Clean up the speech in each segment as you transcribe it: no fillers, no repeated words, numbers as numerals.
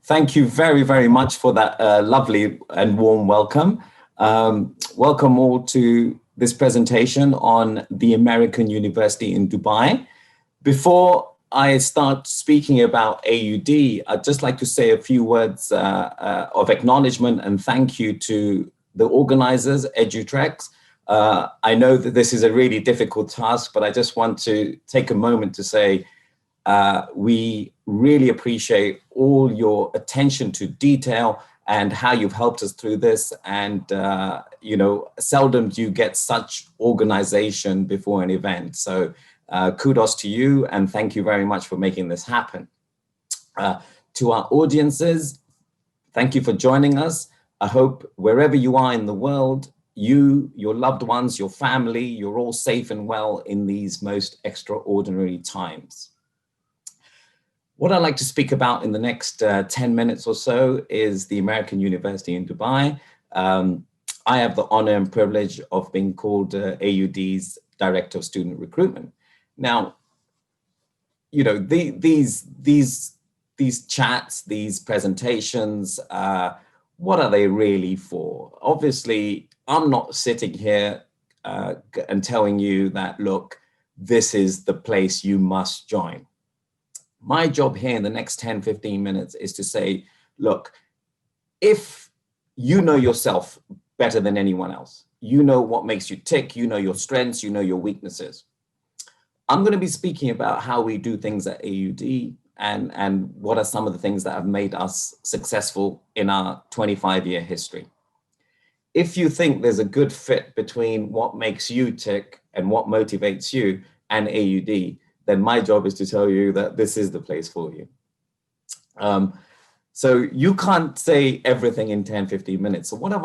Thank you very, very much for that lovely and warm welcome. Welcome all to this presentation on the American University in Dubai. Before I start speaking about AUD, I'd just like to say a few words of acknowledgement and thank you to the organizers, EduTrex. I know that this is a really difficult task, but I just want to take a moment to say we really appreciate all your attention to detail and how you've helped us through this. And, seldom do you get such organization before an event. So kudos to you and thank you very much for making this happen. To our audiences, thank you for joining us. I hope wherever you are in the world, you, your loved ones, your family, you're all safe and well in these most extraordinary times. What I'd like to speak about in the next 10 minutes or so is the American University in Dubai. I have the honor and privilege of being called AUD's Director of Student Recruitment. Now, these chats, these presentations, what are they really for? Obviously, I'm not sitting here and telling you that, look, this is the place you must join. My job here in the next 10, 15 minutes is to say, look, if you know yourself better than anyone else, you know what makes you tick, you know your strengths, you know your weaknesses. I'm going to be speaking about how we do things at AUD and what are some of the things that have made us successful in our 25-year history. If you think there's a good fit between what makes you tick and what motivates you and AUD, then my job is to tell you that this is the place for you. So you can't say everything in 10, 15 minutes. So what have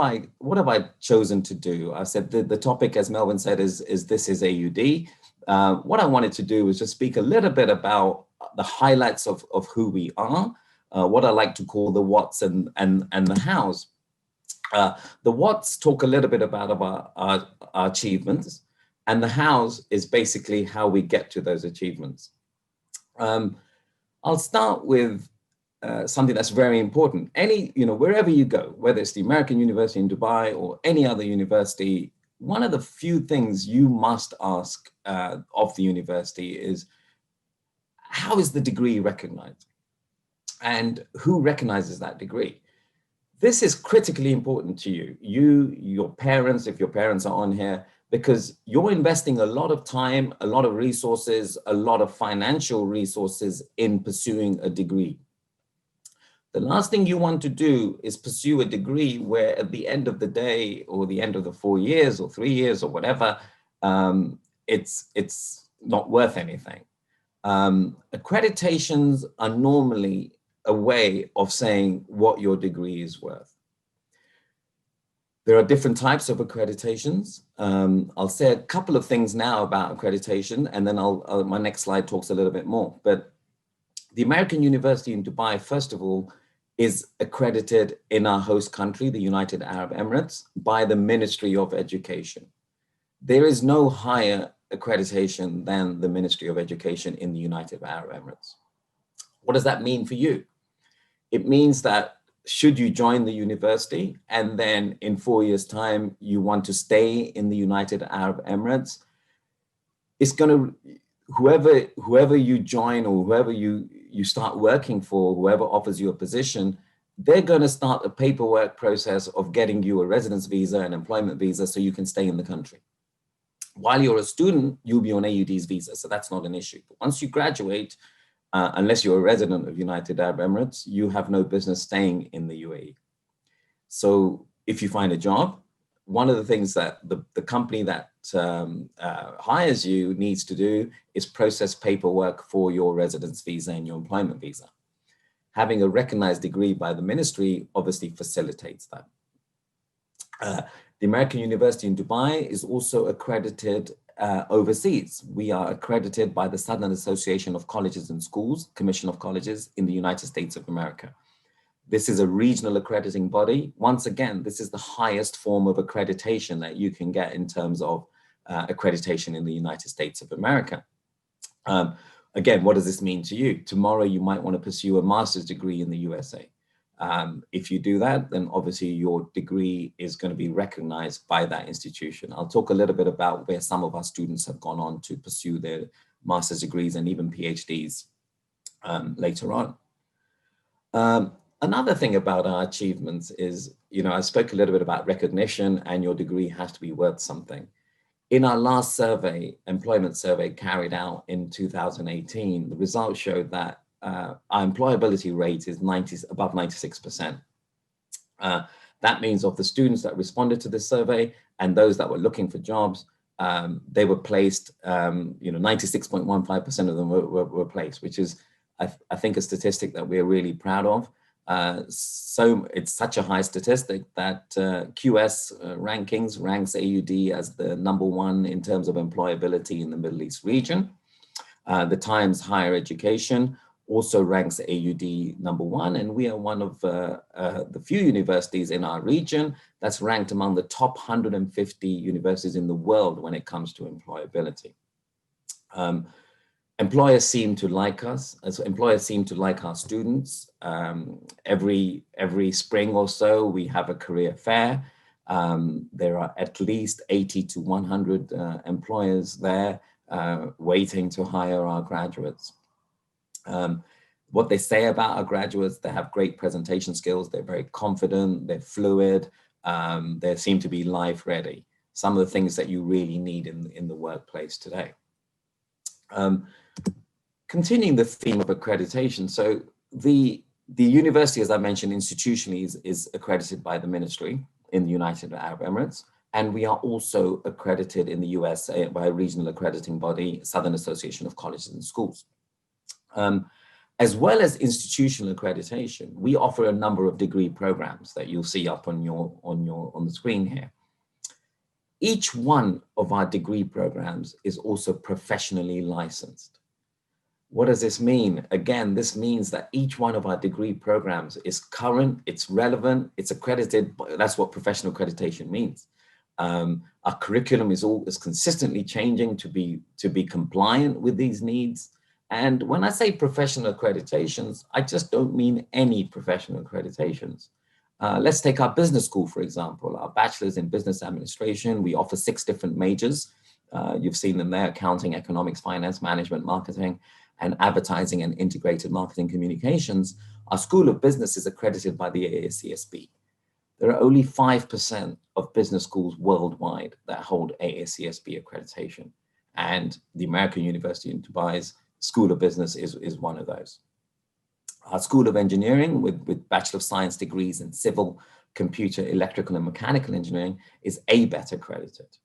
I chosen to do? I said the topic, as Melvin said, is this is AUD. What I wanted to do was just speak a little bit about the highlights of who we are, what I like to call the whats and the hows. The whats talk a little bit about our achievements, and the hows is basically how we get to those achievements. I'll start with something that's very important. Wherever you go, whether it's the American University in Dubai or any other university, one of the few things you must ask of the university is, how is the degree recognized? And who recognizes that degree? This is critically important to you, your parents, if your parents are on here, because you're investing a lot of time, a lot of resources, a lot of financial resources in pursuing a degree. The last thing you want to do is pursue a degree where at the end of the day, or the end of the 4 years or 3 years or whatever, it's not worth anything. Accreditations are normally a way of saying what your degree is worth. There are different types of accreditations. I'll say a couple of things now about accreditation, and then my next slide talks a little bit more. But the American University in Dubai, first of all, is accredited in our host country, the United Arab Emirates, by the Ministry of Education. There is no higher accreditation than the Ministry of Education in the United Arab Emirates. What does that mean for you? It means that should you join the university and then in 4 years' time you want to stay in the United Arab Emirates, it's going to, whoever you join or whoever you start working for, whoever offers you a position, they're going to start a paperwork process of getting you a residence visa, an employment visa, so you can stay in the country. While you're a student, you'll be on AUD's visa, so that's not an issue. But once you graduate, unless you're a resident of United Arab Emirates, you have no business staying in the UAE. So if you find a job, one of the things that the company that hires you needs to do is process paperwork for your residence visa and your employment visa. Having a recognized degree by the ministry obviously facilitates that. The American University in Dubai is also accredited overseas. We are accredited by the Southern Association of Colleges and Schools, Commission of Colleges in the United States of America. This is a regional accrediting body. Once again, this is the highest form of accreditation that you can get in terms of accreditation in the United States of America. Again, what does this mean to you? Tomorrow, you might want to pursue a master's degree in the USA. If you do that, then obviously your degree is going to be recognized by that institution. I'll talk a little bit about where some of our students have gone on to pursue their master's degrees and even PhDs later on. Another thing about our achievements is, I spoke a little bit about recognition, and your degree has to be worth something. In our last survey, employment survey carried out in 2018, the results showed that our employability rate is above 96%. That means of the students that responded to this survey and those that were looking for jobs, they were placed, 96.15% of them were placed, which is, I think, a statistic that we're really proud of. So it's such a high statistic that QS rankings ranks AUD as the #1 in terms of employability in the Middle East region. The Times Higher Education also ranks AUD #1, and we are one of the few universities in our region that's ranked among the top 150 universities in the world when it comes to employability. Employers seem to like us, as employers seem to like our students. Every spring or so, we have a career fair. There are at least 80 to 100 employers there waiting to hire our graduates. What they say about our graduates, they have great presentation skills, they're very confident, they're fluid, they seem to be life ready. Some of the things that you really need in the workplace today. Continuing the theme of accreditation, so the university, as I mentioned, institutionally is accredited by the ministry in the United Arab Emirates, and we are also accredited in the US by a regional accrediting body, Southern Association of Colleges and Schools. As well as institutional accreditation, we offer a number of degree programs that you'll see up on the screen here. Each one of our degree programs is also professionally licensed. What does this mean? Again, this means that each one of our degree programs is current, it's relevant, it's accredited. That's what professional accreditation means. Our curriculum is consistently changing to be compliant with these needs. And when I say professional accreditations, I just don't mean any professional accreditations. Let's take our business school, for example, our bachelor's in business administration. We offer 6 different majors. You've seen them there: accounting, economics, finance, management, marketing, and advertising and integrated marketing communications. Our School of Business is accredited by the AACSB. There are only 5% of business schools worldwide that hold AACSB accreditation. And the American University in Dubai's School of Business is one of those. Our School of Engineering with Bachelor of Science degrees in civil, computer, electrical, and mechanical engineering is ABET accredited.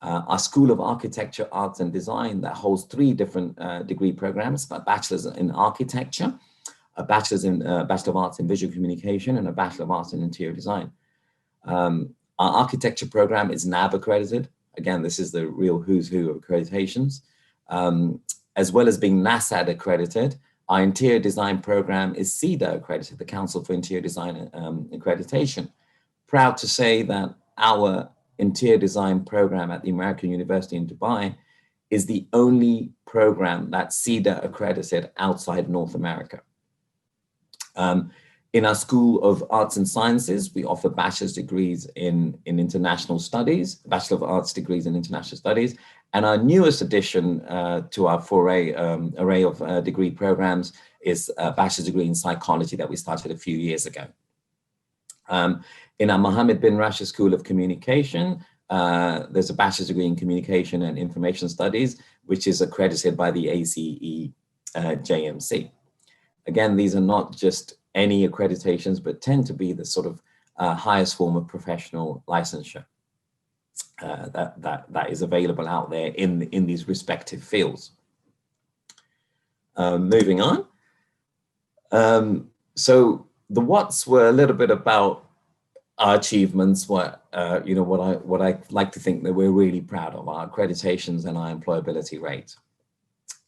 Our School of Architecture, Arts and Design that holds 3 different degree programs: a bachelor's in architecture, a bachelor's in Bachelor of Arts in Visual Communication, and a Bachelor of Arts in Interior Design. Our architecture program is NAB accredited. Again, this is the real who's who of accreditations. As well as being NASAD accredited, our interior design program is CEDA accredited, the Council for Interior Design Accreditation. Proud to say that our interior design program at the American University in Dubai is the only program that's CEDA accredited outside North America. In our School of Arts and Sciences, we offer bachelor's degrees in international studies, Bachelor of Arts degrees in international studies, and our newest addition to our array of degree programs is a bachelor's degree in psychology that we started a few years ago. In our Mohammed bin Rashid School of Communication, there's a bachelor's degree in Communication and Information Studies, which is accredited by the ACE JMC. Again, these are not just any accreditations, but tend to be the sort of highest form of professional licensure that is available out there in these respective fields. Moving on. So the whats were a little bit about our achievements, what I like to think that we're really proud of, our accreditations and our employability rate.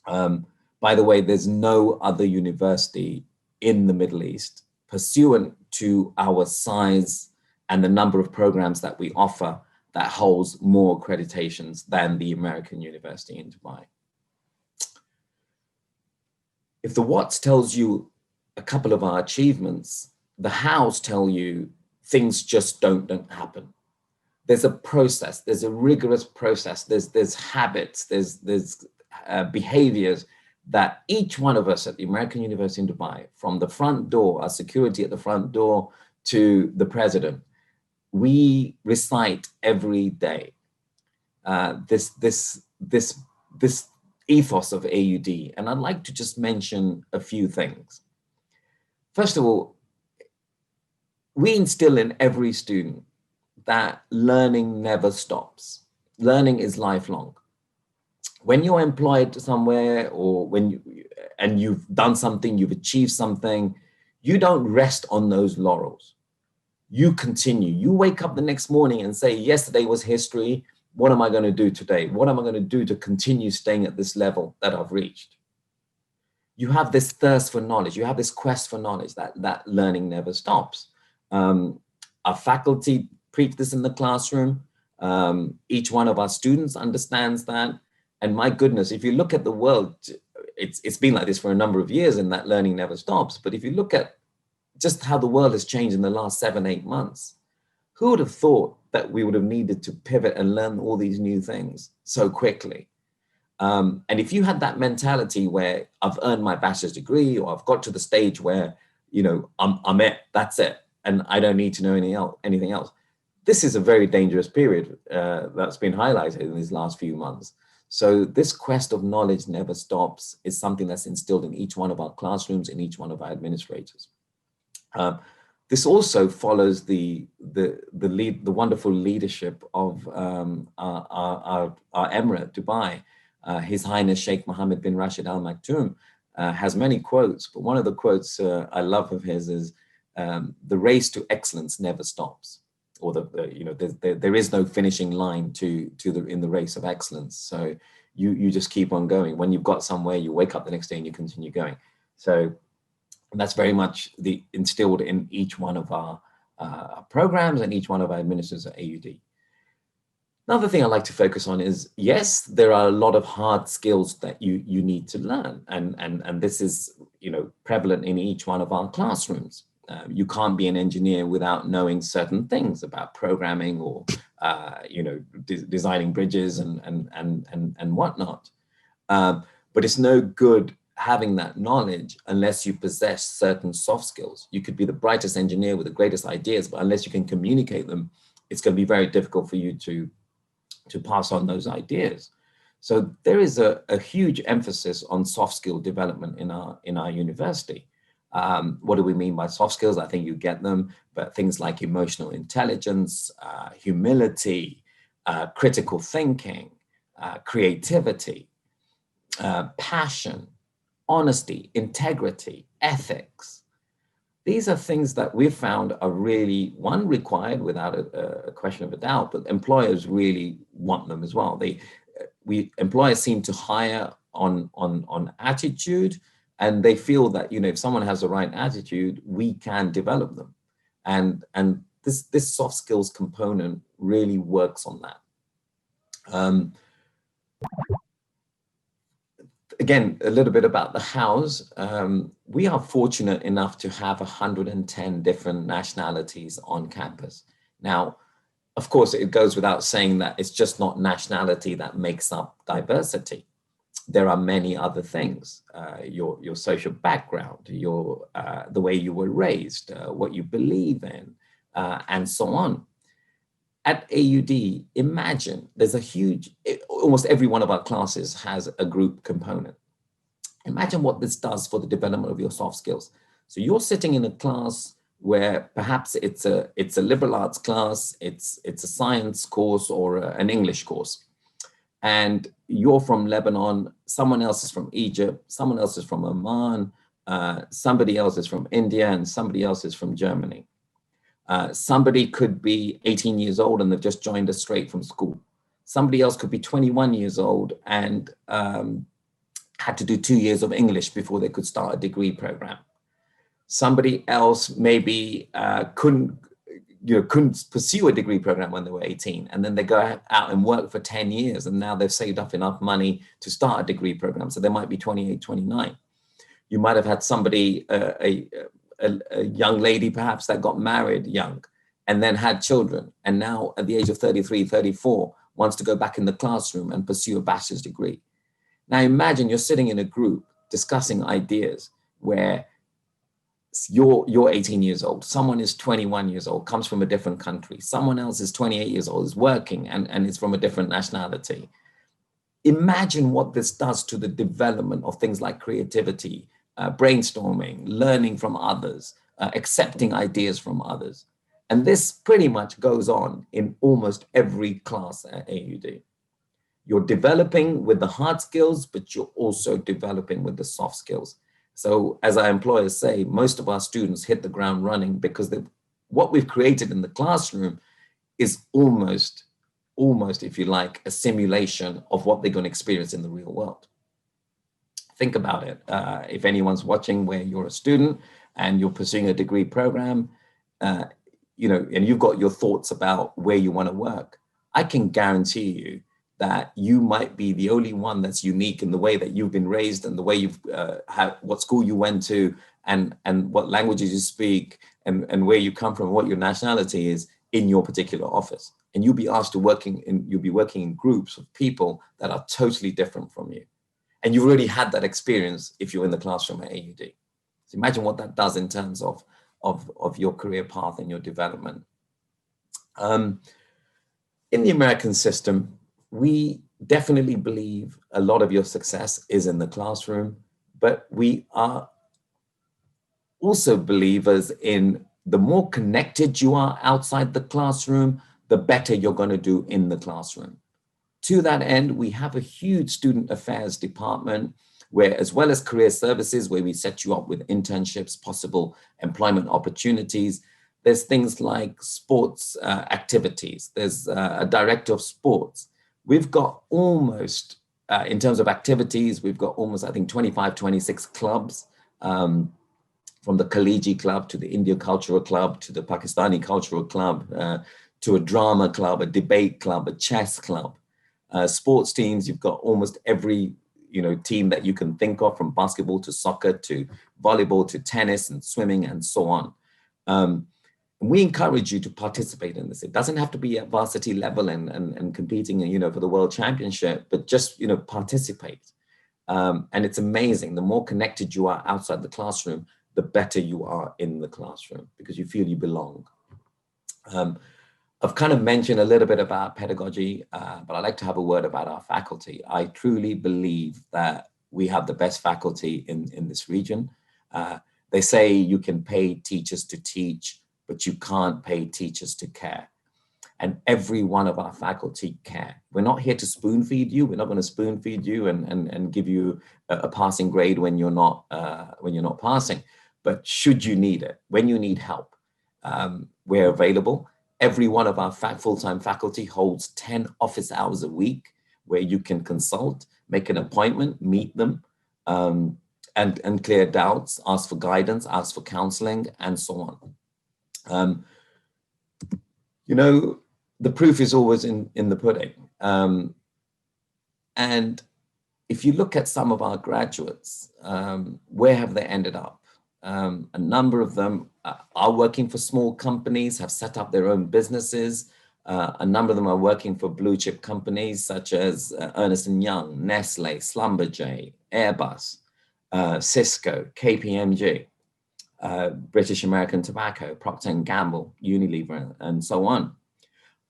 By the way, there's no other university in the Middle East pursuant to our size and the number of programs that we offer that holds more accreditations than the American University in Dubai. If the what's tells you a couple of our achievements, the hows tell you things just don't happen. There's a process, there's a rigorous process, there's habits, there's behaviors that each one of us at the American University in Dubai, from the front door, our security at the front door, to the president, we recite every day. This ethos of AUD, and I'd like to just mention a few things. First of all, we instill in every student that learning never stops. Learning is lifelong. When you're employed somewhere, or and you've done something, you've achieved something, you don't rest on those laurels. You continue. You wake up the next morning and say, yesterday was history. What am I going to do today? What am I going to do to continue staying at this level that I've reached? You have this thirst for knowledge. You have this quest for knowledge, that learning never stops. Our faculty preach this in the classroom. Each one of our students understands that. And my goodness, if you look at the world, it's been like this for a number of years, and that learning never stops. But if you look at just how the world has changed in the last 7-8 months, who would have thought that we would have needed to pivot and learn all these new things so quickly? And if you had that mentality where I've earned my bachelor's degree, or I've got to the stage where, you know, I'm it, that's it, and I don't need to know anything else, this is a very dangerous period that's been highlighted in these last few months. So this quest of knowledge never stops is something that's instilled in each one of our classrooms, in each one of our administrators. This also follows the wonderful leadership of our Emirate, Dubai. His Highness Sheikh Mohammed bin Rashid Al Maktoum has many quotes, but one of the quotes I love of his is, "The race to excellence never stops," or there is no finishing line in the race of excellence. So you just keep on going. When you've got somewhere, you wake up the next day and you continue going. So that's very much instilled in each one of our programs and each one of our administrators at AUD. Another thing I like to focus on is, yes, there are a lot of hard skills that you need to learn, and this is, you know, prevalent in each one of our classrooms. You can't be an engineer without knowing certain things about programming, or you know, designing bridges and whatnot. But it's no good having that knowledge unless you possess certain soft skills. You could be the brightest engineer with the greatest ideas, but unless you can communicate them, it's going to be very difficult for you to pass on those ideas. So there is a huge emphasis on soft skill development in our university. What do we mean by soft skills? I think you get them, but things like emotional intelligence, humility, critical thinking, creativity, passion, honesty, integrity, ethics. These are things that we've found are really, one, required without a question of a doubt, but employers really want them as well. Employers seem to hire on attitude, and they feel that, you know, if someone has the right attitude, we can develop them. And this soft skills component really works on that. Again, a little bit about the hows. We are fortunate enough to have 110 different nationalities on campus. Now, of course, it goes without saying that it's just not nationality that makes up diversity. There are many other things, your social background, the way you were raised, what you believe in, and so on. At AUD, imagine there's almost every one of our classes has a group component. Imagine what this does for the development of your soft skills. So you're sitting in a class where perhaps it's a liberal arts class, it's a science course, or an English course. And you're from Lebanon, someone else is from Egypt, someone else is from Oman, somebody else is from India, and somebody else is from Germany. Somebody could be 18 years old and they've just joined us straight from school. Somebody else could be 21 years old and had to do 2 years of English before they could start a degree program. Somebody else maybe couldn't pursue a degree program when they were 18, and then they go out and work for 10 years, and now they've saved up enough money to start a degree program. So they might be 28, 29. You might have had somebody, a young lady perhaps that got married young and then had children. And now at the age of 33, 34, wants to go back in the classroom and pursue a bachelor's degree. Now imagine you're sitting in a group discussing ideas where you're 18 years old, someone is 21 years old, comes from a different country, someone else is 28 years old, is working and is from a different nationality. Imagine what this does to the development of things like creativity, brainstorming, learning from others, accepting ideas from others. And this pretty much goes on in almost every class at AUD. You're developing with the hard skills, but you're also developing with the soft skills. So as our employers say, most of our students hit the ground running because what we've created in the classroom is almost, if you like, a simulation of what they're going to experience in the real world. Think about it. If anyone's watching where you're a student and you're pursuing a degree program, and you've got your thoughts about where you want to work, I can guarantee you that you might be the only one that's unique in the way that you've been raised and the way you've what school you went to and what languages you speak and where you come from, what your nationality is in your particular office. And you'll be asked to you'll be working in groups of people that are totally different from you. And you've already had that experience if you're in the classroom at AUD. So imagine what that does in terms of your career path and your development. In the American system, we definitely believe a lot of your success is in the classroom, but we are also believers in the more connected you are outside the classroom, the better you're going to do in the classroom. To that end, we have a huge student affairs department where, as well as career services, where we set you up with internships, possible employment opportunities. There's things like sports activities. There's a director of sports. We've got almost, in terms of activities, we've got almost, I think, 25, 26 clubs, from the Khaliji Club to the India Cultural Club to the Pakistani Cultural Club, to a drama club, a debate club, a chess club. Sports teams, you've got almost every team that you can think of, from basketball to soccer to volleyball to tennis and swimming and so on. We encourage you to participate in this. It doesn't have to be at varsity level and competing, for the world championship, but just, participate. And it's amazing. The more connected you are outside the classroom, the better you are in the classroom because you feel you belong. I've kind of mentioned a little bit about pedagogy, but I'd like to have a word about our faculty. I truly believe that we have the best faculty in this region. They say you can pay teachers to teach, but you can't pay teachers to care. And every one of our faculty care. We're not here to spoon feed you. We're not going to spoon feed you and give you a passing grade when you're not passing. But should you need it, when you need help, we're available. Every one of our full-time faculty holds 10 office hours a week where you can consult, make an appointment, meet them, and clear doubts, ask for guidance, ask for counseling, and so on. The proof is always in the pudding. And if you look at some of our graduates, where have they ended up? A number of them are working for small companies, have set up their own businesses. A number of them are working for blue chip companies such as Ernst & Young, Nestle, Schlumberger, Airbus, Cisco, KPMG, British American Tobacco, Procter & Gamble, Unilever, and so on.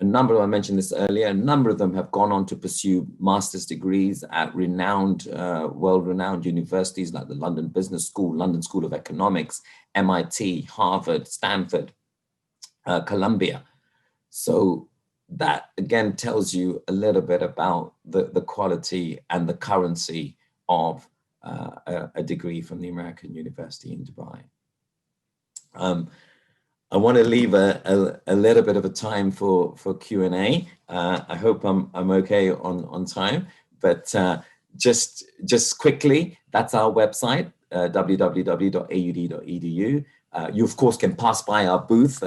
A number of them, I mentioned this earlier, a number of them have gone on to pursue master's degrees at renowned, world-renowned universities like the London Business School, London School of Economics, MIT, Harvard, Stanford, Columbia. So that again tells you a little bit about the quality and the currency of a degree from the American University in Dubai. I want to leave a little bit of a time for Q&A. I hope I'm okay on time, but just quickly, that's our website, www.aud.edu. You of course can pass by our booth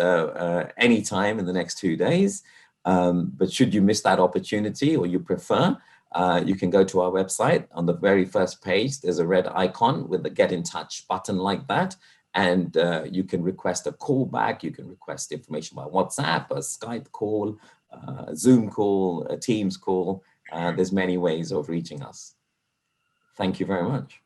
anytime in the next 2 days, but should you miss that opportunity or you prefer, you can go to our website. On the very first page, there's a red icon with the Get in Touch button like that. And you can request a call back. You can request information by WhatsApp, a Skype call, a Zoom call, a Teams call. There's many ways of reaching us. Thank you very much.